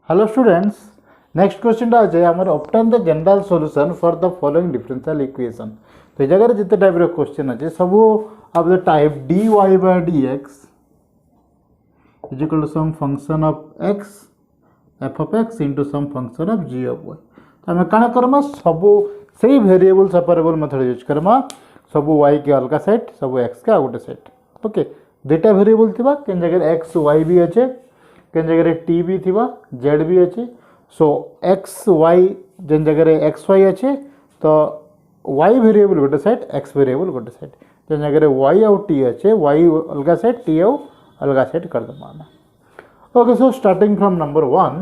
Hello students, next question टा है हमारे obtain the general solution for the following differential equation. तो जगह जितने टाइप रे क्वेश्चन अच्छे सब of the type dy by dx is equal to some function of x f of x into some function of g of y. तो हमें कण करमा सब सही variable separable method use Karma सब y के अलग सेट सब x के गोटे सेट. ओके दुटा वेरिएबल थिबा केन जगह x y भी अच्छे केन जगह टी भी थिबा जेड भी अच्छे. सो एक्स वाई जेन जगह एक्स वाई अच्छे तो वाई वेरिएबल गोटे सेट एक्स वेरिएबल गोटे सेट जेन जगह वाई आउ टी अच्छे वाई अलग सेट टी आउ अलग सेट कर दमा. Okay so starting from number 1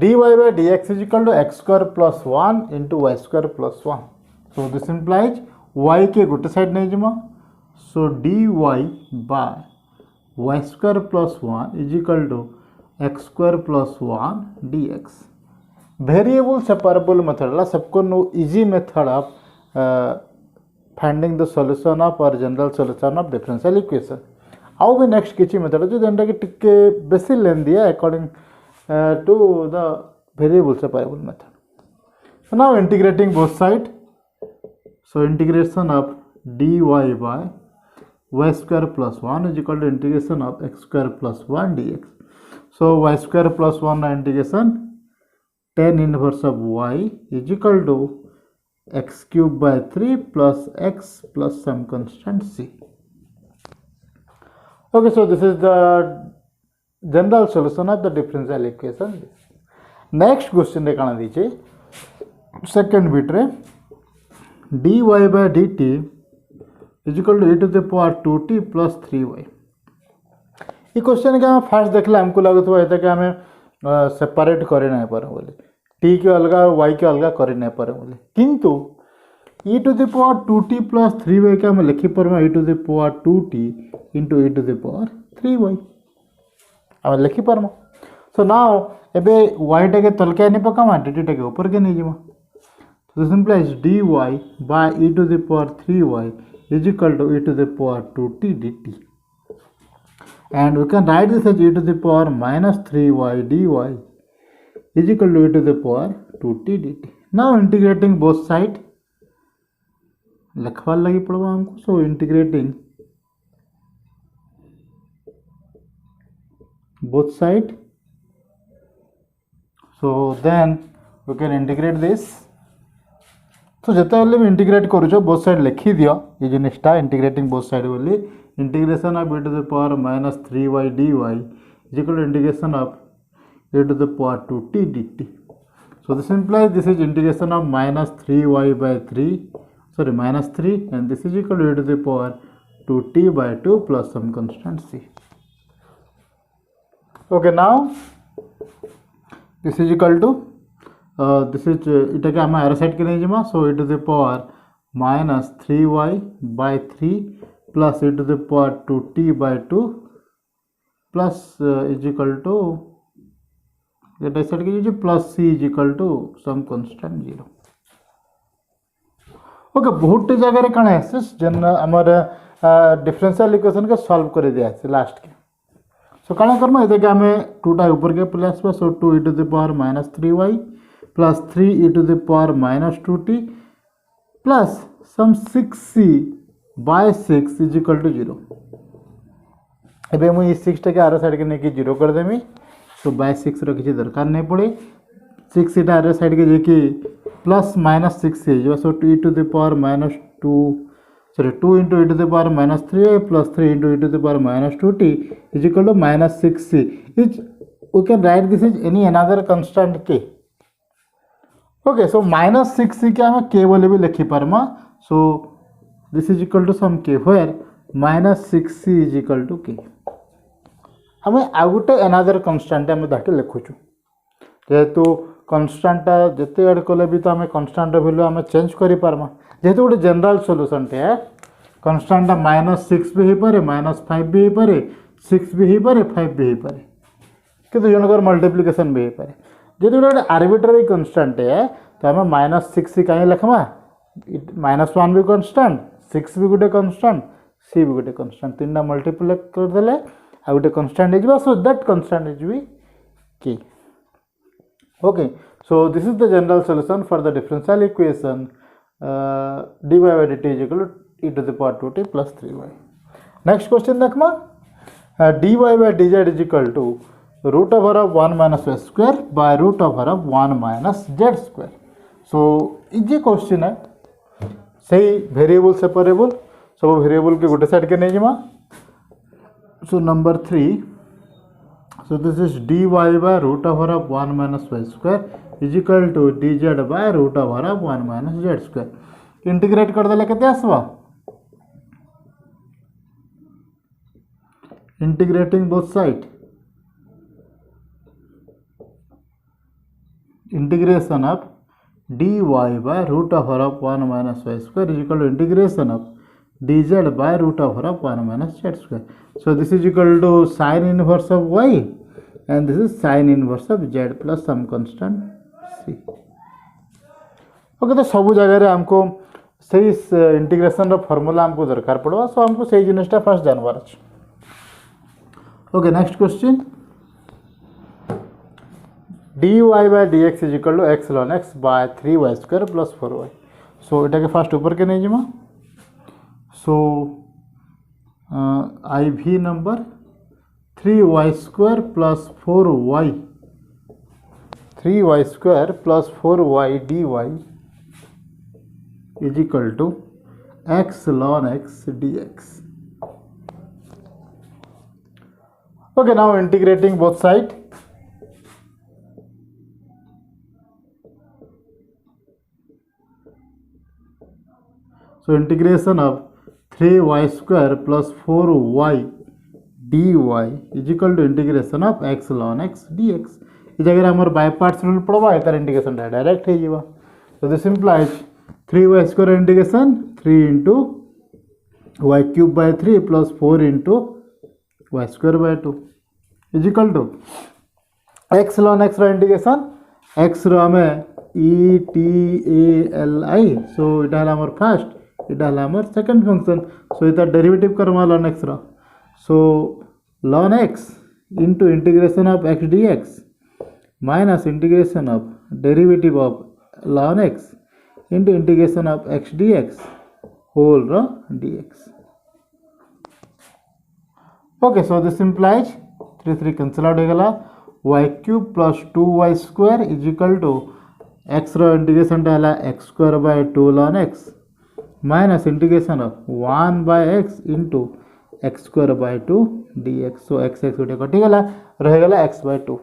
dy by dx is equal to x square plus 1 into y square plus 1. So this implies y के गोटे साइड नहीं जमा. So dy by y square plus 1 is equal to x square plus 1 dx. Variable separable method ला सबको no easy method of finding the solution of or general solution of differential equation. आउ भी next किसी method जो जेंटा कि टिके बेसी लेन दिया according to the variable separable method. So now integrating both side. So integration of dy by y square plus 1 is equal to integration of x square plus 1 dx. So y square plus 1 integration tan inverse of y is equal to x cube by 3 plus x plus some constant c. Okay, so this is the general solution of the differential equation. Next question रे काना दीचे second bit रे dy by dt is equal to e to the power 2t plus 3y. ये question के हम first देखला हमको लगत हुआ कि हमें सेपरेट करे नहीं पारे बोले t के अलग y के अलग करे नहीं पारे बोले किंतु e to the power 2t plus 3y के हम लिखि परमा e to the power 2t into e to the power 3y हम लिखि परमा. सो नाउ एबे y टा के तलके नहीं पकामा dt टा के ऊपर के नहीं जमा. So this implies dy by e to the power 3y is equal to e to the power 2t dt. And we can write this as e to the power minus 3y dy is equal to e to the power 2t dt. Now integrating both side लिखवा लगी पड़वा हमको. So integrating both side. So then we can integrate this. तो जिते बेले भी integrate करूँ both side लिखी दियो ये जिनिसटा इंटीग्रेटिंग बोथ साइड बोली integration of e to the power minus 3y dy is equal to integration of e to the power 2t dt. So this implies this is integration of minus 3y by 3 sorry minus 3 and this is equal to e to the power 2t by 2 plus some constant c. Okay, now this is equal to this is इटा के हमें अरे side के नहीं जमा. So e to the power minus 3y by 3 plus e to the power 2t by 2 plus is equal to इटा side के जो plus c is equal to some constant 0. Okay बहुत जगह कण है जन हमारे डिफरेंशियल इक्वेशन के सॉल्व कर दिया है लास्ट के. सो कण करमा ये हमें 2 टा ऊपर के प्लस पे. सो 2 e to the power minus 3y plus 3 e to the power minus 2t plus some 6c by 6 is equal to 0. एबे मुझे 6 टा के आर साइड के नहीं कि 0 कर देमी. सो बाय 6 रो किसी दरकार नहीं पड़े. 6 इटा आर साइड के जे कि प्लस माइनस 6 से जो. सो 2 e to the power minus 2 sorry 2 into e to the power minus 3 plus 3 into e to the power minus 2t is equal to minus 6c. Which we can write this as any another constant k. Okay, so minus 6c के हमें k बोले भी लिखी परमा. So this is equal to some k where minus 6c is equal to k. हमें आउटे another constant हमें दाटे लिखुचु जेहेतु constant जिते add कले भी तो हमें constant वैल्यू हमें चेंज करि परमा जेहेतु गोटे जनरल सॉल्यूशन टे constant -6 भी हो पारे -5 भी हो पारे 6 भी हो पारे 5 भी हो पारे किंतु जनकर मल्टीप्लिकेशन भी हो पारे. जेहेतु गोटे आर्बिट्रेरी कांस्टेंट है तो हमें -6 कहीं लिखमा -1 भी कांस्टेंट 6 भी गोटे कांस्टेंट c भी गोटे कांस्टेंट तीन मल्टीप्लाई कर देले आ गोटे कन्स्टांट हो so that constant is be k. Okay, so this is the general solution for the differential equation dy by dt is equal to e to the power 2t plus 3y. Next question देखमा dy by dz is equal to root over of 1 minus y square by root over of 1 minus z square. So ये question है सही variable separable सब variable के गोटे side के नहीं जमा. So number 3, so this is dy by root over of 1 minus y square is equal to dz by root over of 1 minus z square. Integrate कर देले केते आसबा integrating both side integration of dy by root over of 1 minus y square is equal to integration of dz by root over of 1 minus z square. So this is equal to sin inverse of y and this is sin inverse of z plus some constant c. Okay तो सब जगह हमको सही integration formula हमको दरकार पड़वा सो हमको सही जिनिसटा first जानवर अछि. Okay next question dy by dx is equal to x ln x by 3y square plus 4y. सो एटा के फर्स्ट ऊपर के नहीं जमा. सो IV number 3y square plus 4y 3y square plus 4y dy is equal to x ln x dx. Okay, now integrating both sides. So integration of 3y square plus 4y dy is equal to integration of x ln x dx. इस जगह हमारे by parts rule पड़वा इधर integration direct है जीवा. So this implies 3y square integration 3 into y cube by 3 plus 4 into y square by 2 is equal to x ln x रो integration x रो हमें e t a l i. So इटा है हमारे first इटा है हमारे सेकंड फंक्शन. सो इधर डेरिवेटिव करवा ln x row. So ln x into integration of x dx minus integration of derivative of ln x into integration of x dx whole raw dx. Okay, so this implies 3 cancel out होगला y cube plus 2y square is equal to x raw integration डाला x square by 2 ln x minus integration of 1 by x into x square by 2 dx. So x गोटे कटिगला रहेगला x by 2.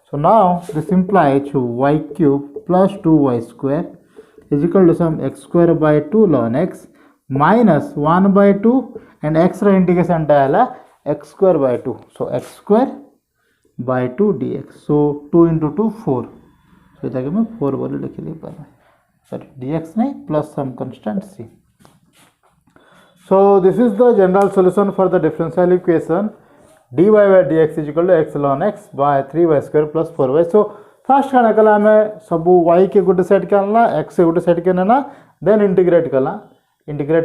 So now this implies y cube plus 2y square is equal to some x square by 2 ln x minus 1 by 2 and x रो integration डाला x square by 2. So x square by 2 dx. So 2 into 2 4. So इधर मैं 4 बोले लिख लिया पर sorry dx नहीं plus some constant c. So this is the general solution for the differential equation dy by dx is equal to x ln x by 3y square plus 4y. So first काना कला हमें सब y के गोटे side के आनला x से गोटे side के नेना देन इंटीग्रेट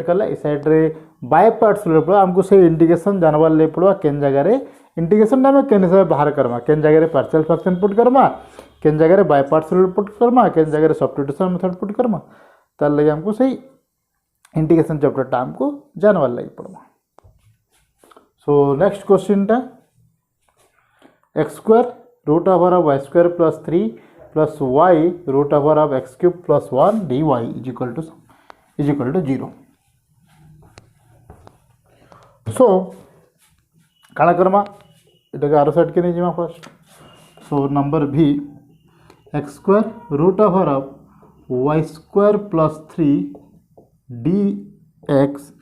कला इस साइड रे बाय पार्ट्स ले पड़ो हमको से इंटीग्रेशन जानवा ले पड़ो केन जगह रे इंटीग्रेशन ना में केन से बाहर करमा केन जगह रे पार्शियल फ्रैक्शन पुट करमा केन जगह रे बाय पार्ट्स ले पुट करमा केन जगह रे सब्स्टिट्यूशन मेथड पुट करमा तार लगे हमको सही इंटीग्रेशन चैप्टर टा हमको जानवा ले पड़ो. सो नेक्स्ट क्वेश्चन टा x square root over of y square plus 3 plus y root over of x cube plus 1 dy is equal to 0. So काला करमा इटा के आरो साइड के नहीं जिमा फर्स्ट. सो नंबर भी x square root over of y square plus 3 dx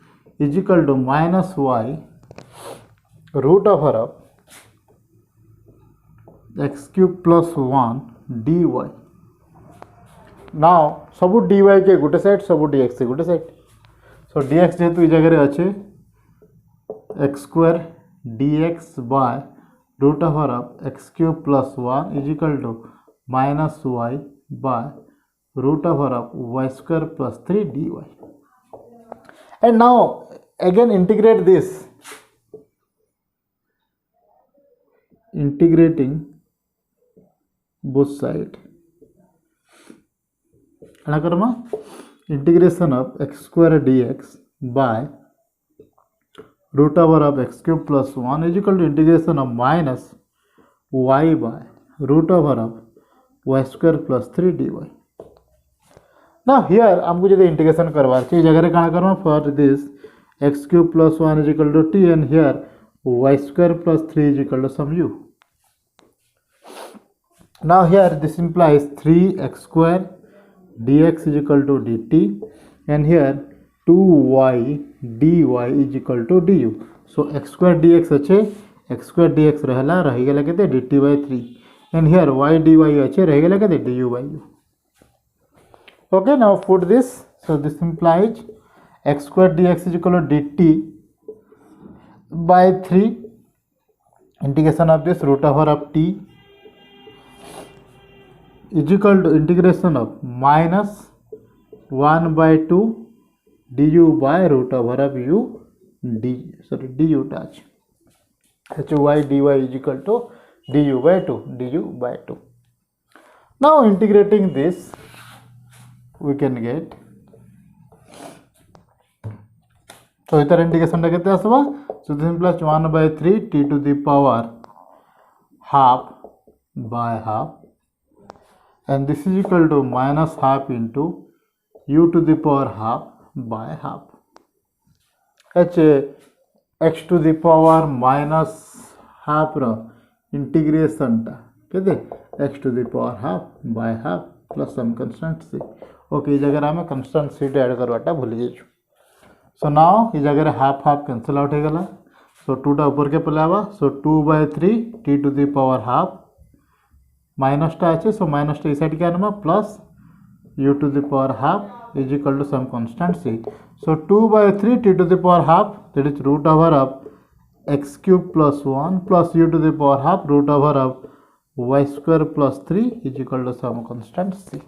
is equal to minus y root over of x cube plus 1 dy. now सब dy के गोटे साइड सब dx के गोटे साइड. सो dx जेहेतु इस जगह अच्छे x square dx by root over of x cube plus 1 is equal to minus y by root over of y square plus 3 dy. And now again integrate this. integrating both side क्या Karma integration of x square dx by root over of x cube plus 1 is equal to integration of minus y by root over of y square plus 3 dy. Now here हमको जो integration करवार चाहिए जगह क्या करना for this x cube plus 1 is equal to t and here y square plus 3 is equal to some u. Now here this implies 3x square dx is equal to dt and here 2y dy is equal to du. So x square dx अच्छे x square dx रहला रही गला कहते dt by 3 and here y dy अच्छे रही गला कहते du by u. Okay, now put this. So this implies x square dx is equal to dt by 3 integration of this root over of t is equal to integration of minus 1 by 2 du by root over of u du touch hy dy is equal to du by 2. Now integrating this we can get so इतर integration टा केते आसबा so this implies 1 by 3 t to the power half by half and this is equal to minus half into u to the power half by half h x to the power minus half रो integration टा केते x to the power half by half plus some constant c. Okay ये जगह आम कन्स्टाट सी add करवाटा भूली जाइए. So now ये जगह हाफ हाफ कैंसल आउट हो गला सो 2 टा ऊपर के पलावा सो 2 by 3 t to the power half minus टा अच्छे सो माइनस टा इस साइड क्या आना plus u to the power half is equal to some constant c. So 2 by 3 t to the power half that is root over of x cube plus 1 plus u to the power half root over of y square plus 3 is equal to some constant c.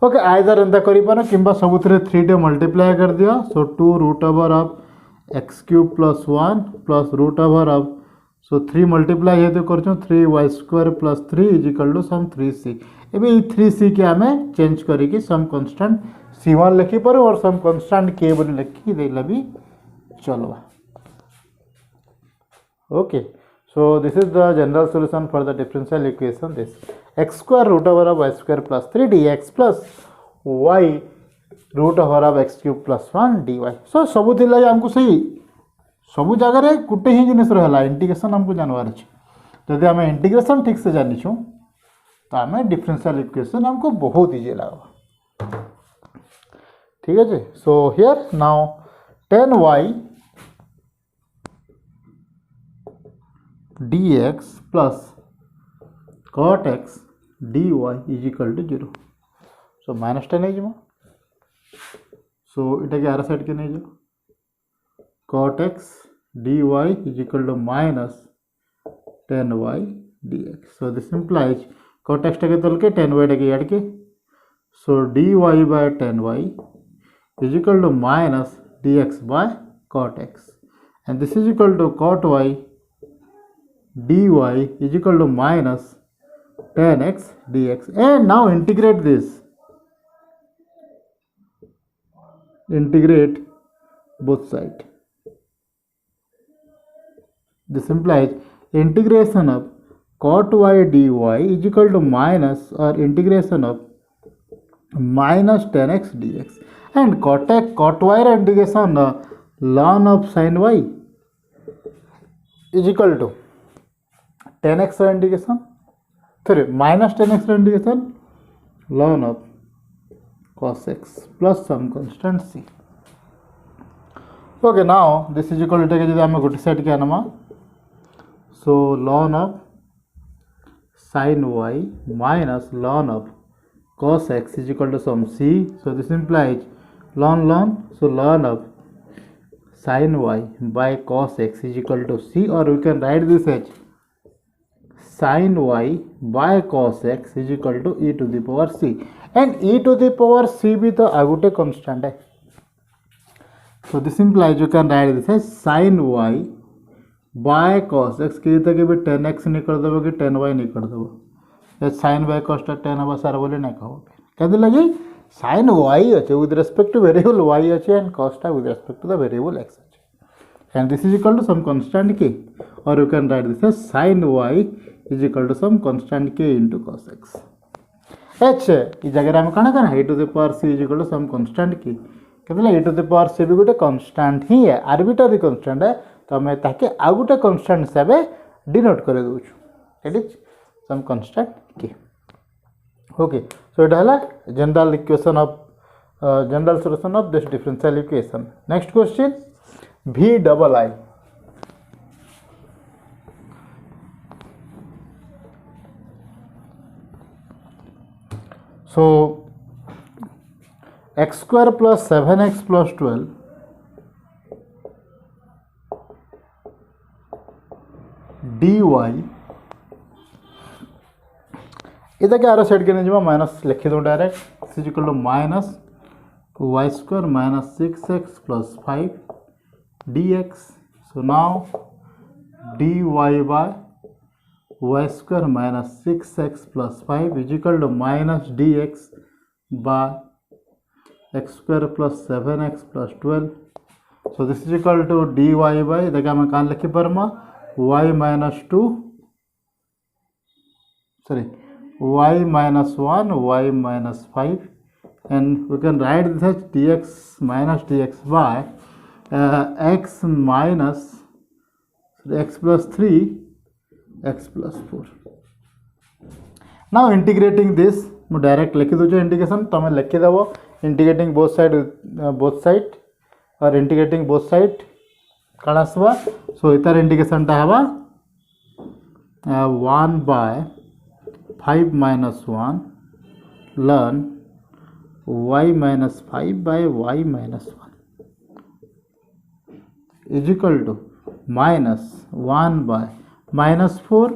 Okay either एंता करि पारो किंबा सबुथरे 3 टे multiply कर दियो so 2 root over of x cube plus 1 plus root over of so 3 multiply हेतु करछो 3y square plus 3 is equal to some 3c. एबे ई 3c के हमें चेंज करी कि सम कांस्टेंट c1 लिखि पारो और सम कांस्टेंट k बोली लिखि देला भी चलवा. Okay so this is the general solution for the differential equation this x square root over of y square plus 3 dx plus y root over of x cube plus 1 dy. so सबु थिला हमको सही सबु जगह रे गुटे ही जिनिस रहला integration हमको जानवार अछि जदि हम इंटीग्रेशन ठीक से जानि छु तो हमें डिफरेंशियल इक्वेशन हमको बहुत इजी लागो. ठीक है. So here now 10y dx plus cot x dy is equal to 0. so minus 10 है जिमा so इटा के आर साइड के नहीं जो cot x dy is equal to minus 10y dx. so this implies cot x टा के तल के 10y टा के ऐड के so dy by 10y is equal to minus dx by cot x and this is equal to cot y dy is equal to minus 10x dx and now integrate this integrate both sides. This implies integration of cot y dy is equal to minus or integration of minus 10x dx and cot y integration ln of sin y is equal to 10x integration फिर minus 10x integration ln of cos x plus some constant c. okay now this is equal to जदि हम गोटे side के आनमा so ln of sin y minus ln of cos x is equal to some c. so this implies ln so ln of sin y by cos x is equal to c or we can write this as sin y by cos x is equal to e to the power c and e to the power c भी तो आगुटे constant है. so this implies you can write this as sin y by cos x कि भी 10x निकल देव कि 10y निकल देव sign bye कॉसटा 10 हम सार बोली ना कह क्या लगे साइन y अच्छे with respect to variable y अच्छे एंड कॉसटा with respect to the variable x अच्छे and this is equal to some constant k और you can write this as sin y is equal to some constant k into cos x एच ई जगह आम कौन करना A to the power c is equal to some constant k कहते A to the power c भी गोटे constant ही है आर्बिट्रारी कांस्टेंट है तो आम ताके आउ गोटे कांस्टेंट हिसाब से डिनोट कर it is some constant k okay so it है general equation of general solution of this differential equation next question v double I so x square plus 7x plus 12 dy इधर क्या side के नहीं minus लिखी दूँ direct is equal to minus y square minus 6x plus 5 dx so now dy by y square minus 6x plus 5 is equal to minus dx by x square plus 7x plus 12 so this is equal to dy by देखा मैं कहाँ लिखी परमा y minus 2 sorry y minus 1 y minus 5 and we can write this as dx by x minus x plus 3 x plus 4 now integrating this मैं direct लिखी दूचे integration तुम लिखिदेव integrating both side और integrating both side कौन आसवा सो इतार इंटीग्रेशनटा हवा 1 bye 5 minus 1 ln y minus 5 by y minus 1 is equal to minus 1 by minus 4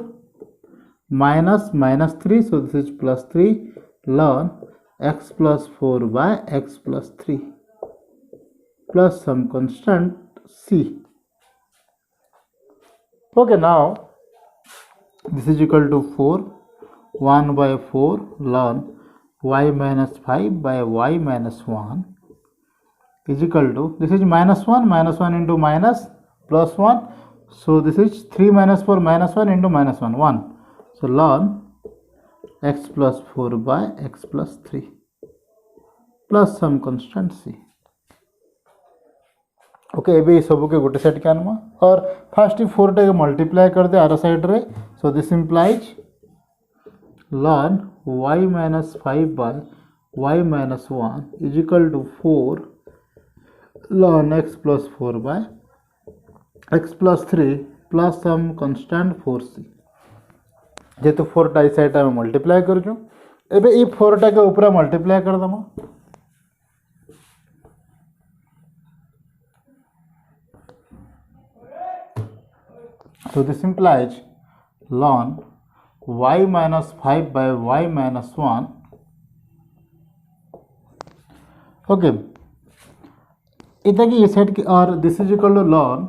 minus minus 3 so this is plus 3 ln x plus 4 by x plus 3 plus some constant c okay now this is equal to 4 1 by 4 ln y minus 5 by y minus 1 is equal to this is minus 1 into minus plus 1 so this is 3 minus 4 minus 1 into minus 1 so ln x plus 4 by x plus 3 plus some constant c okay ये सब के गोटे side के आनमा और first 4 टा multiply कर they are side रे so this implies ln y minus 5 by y minus 1 is equal to 4 ln x plus 4 by x plus 3 plus some constant 4c जेहेतु 4 टा साइड आम मल्टीप्लाई करूँ एबे ये 4 टा के ऊपर मल्टीप्लाई कर दमा so this implies ln y minus 5 by y minus 1 okay इतना की ये सेट की और this is equal to ln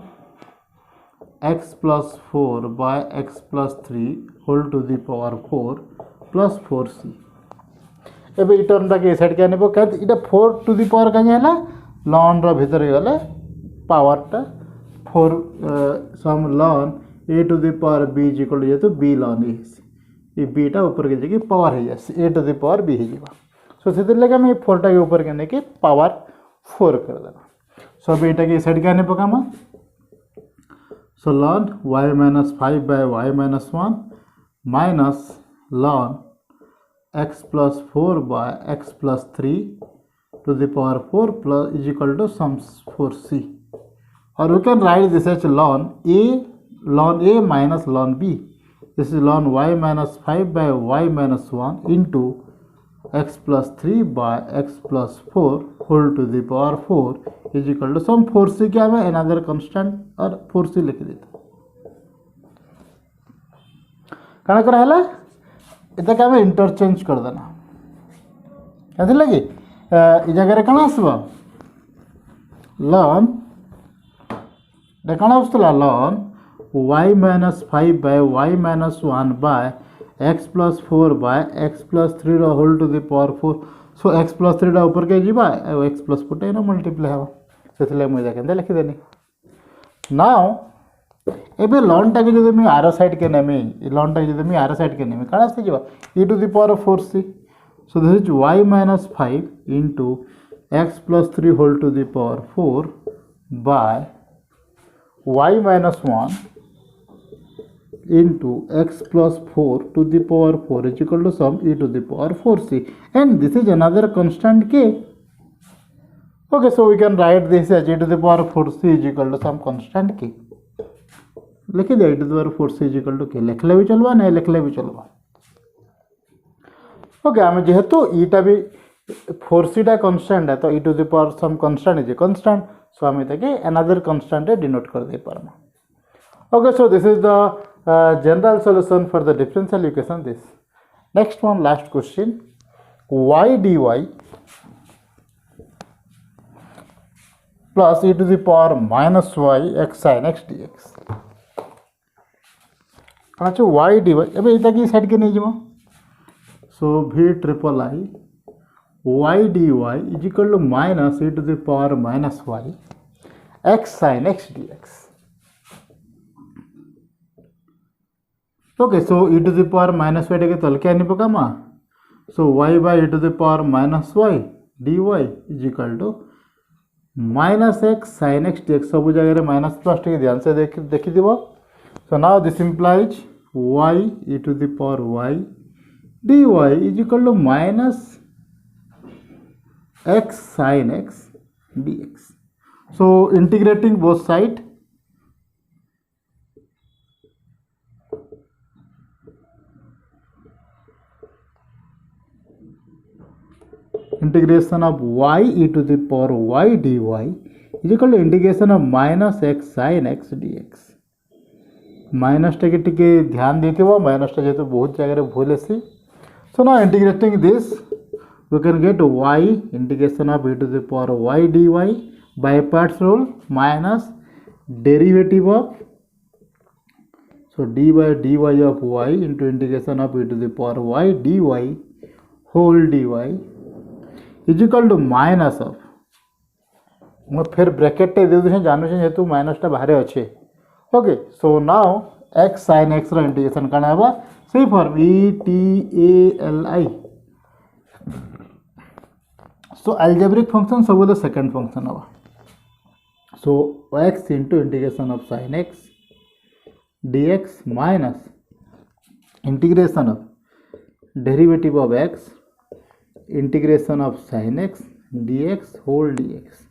x plus 4 by x plus 3 whole to the power 4 plus 4c एबे ई टर्म के सेट के आने क्या इटा 4 to the power कहीं है ना ln रो भीतर गले पावर टा 4 सम ln a to the power b is equal to b ln a ये बीटा ऊपर के जगह पावर है ए टू द पावर बी है सो से लगे हम 4 टा के ऊपर के के पावर 4 कर देना सो बीटा के साइड के आने पकामा सो ln y minus 5 by y minus 1 minus ln x plus 4 by x plus 3 to the power 4 plus is equal to some 4c or we can write this as ln a minus ln b this is ln y minus 5 by y minus 1 into x plus 3 by x plus 4 whole to the power 4 is equal to some 4c क्या है another constant और 4c लिख देते क्या कर है इतना क्या इंटरचेंज कर देना क्या लगे ये जगह कौन आसवा ln कौन आसला ln y minus 5 by y minus 1 by x plus 4 by x plus 3 whole to the power 4 so x plus 3 ऊपर के जीवा x प्लस 4 टा मल्टीप्लाई हवा से मुझे केंदा लिखिदेनी नाउ एबे लॉन टाके जदि मैं आर साइड के नेमी लॉन टाके जदि मैं आर साइड के नेमी काणा से जीवा e to the power 4c so this is y minus 5 into x plus 3 whole to the power 4 by y minus 1 into x plus 4 to the power 4 is equal to sum e to the power 4c and this is another constant k. Okay, so we can write this as e to the power 4c is equal to some constant k. लिखी दिया e to the power 4c is equal to k लिखले भी चलवा नहीं लिखले भी चलवा. Okay आम जेहेतु ईटा भी 4c टा कांस्टेंट है तो e to the power some constant is a constant. So आम इतके another constant डिनोट कर दे पारमा. Okay, so this is the general solution for the differential equation. This next one, last question, y dy plus e to the power minus y x sin x dx. अच्छा y dy अब इता की side के नहीं जमा so v triple I y dy is equal to minus e to the power minus y x sin x dx. Okay, so e to the power minus y के तल क्या नहीं पका माँ so y by e to the power minus y dy is equal to minus x sin x dx. सब जगह minus plus टे ध्यान से देखी दिबो. So now this implies y e to the power y dy is equal to minus x sin x dx. So integrating both sides, integration of y e to the power y dy is equal to integration of minus x sin x dx. Minus टे ध्यान देते हो minus टे जेहेतु बहुत जगह भूल ऐसी. सो ना integrating this we can get y integration of e to the power y dy by parts rule minus derivative of so d by dy of y into integration of e to the power y dy whole dy is equal to minus of मैं फिर bracket टे दे दूँ जानू छे जेतु minus टा बाहर अच्छे. Okay so now x sin x रो इंटीग्रेशन करना है सही form e t a l i. So algebraic function सब बोले सेकंड फंक्शन हवा. So x into integration of sin x dx minus integration of derivative of x integration of sin x dx whole dx.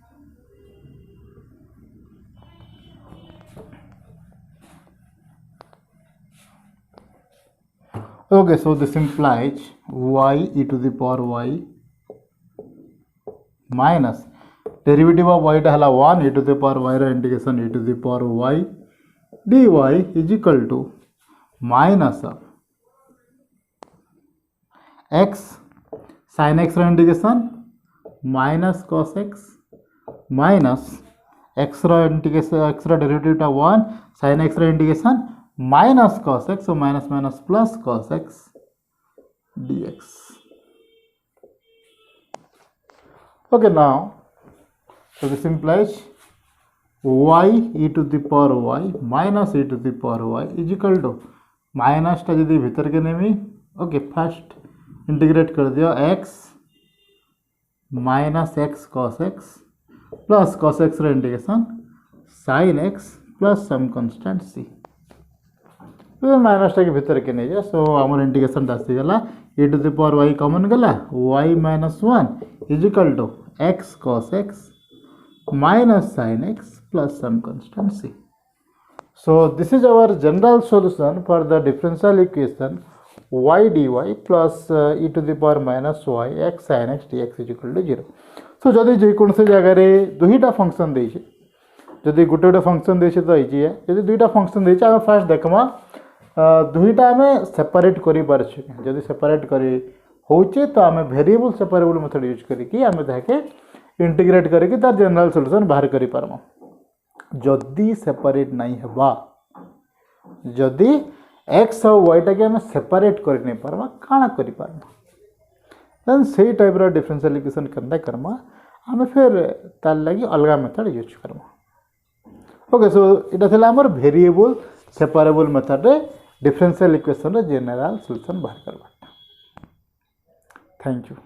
Okay, so this implies y e to the power y minus derivative of y टा हला 1 e to the power y रा integration e to the power y dy is equal to minus of x sin x रा integration minus cos x minus x रा integration x रा derivative टा 1 sin x रा integration minus cos x so minus minus plus cos x dx. Okay, now so this implies y e to the power y minus e to the power y is equal to minus टा यदि भीतर के Nemi. Okay first integrate कर दिया x minus x cos x plus cos x रा integration sin x plus some constant c minus टा के भीतर के नहीं जाए. सो आमर इंटीग्रेशन आसी गला e to the power y common गला y minus 1 is equal to x cos x minus sin x plus some constant c. So this is our general solution for the differential equation y dy plus e to the power minus y x sin x dx is equal to 0. So जदि जेकोसी जगह रे दुईटा function देछे जदि गोटे गोटे function देछे तो easy है. जदि दुईटा फंक्शन देछे आम फास्ट देखमा दुईटा आम सेपरेट करि पारछे. जदि सेपरेट करी होचे तो आम वेरिएबल सेपरेबल मेथड यूज करिकि आम ताके इंटीग्रेट करिकि तार जनरल सॉल्यूशन बाहर करि पारमो. जदि सेपरेट नहीं हेबा जदि एक्स और वाई टा के आम सेपरेट कर नहीं पार्मा काଣା कर पार्मा देन से टाइप रो डिफरेंशियल इक्वेशन केनता करमा आम फिर तार लगी अलग method use Karma. Okay so इटा थिला हमर वेरिएबल सेपरेबल मेथड रे डिफरेंशियल इक्वेशन रे जनरल सॉल्यूशन बाहर करबा। Thank you.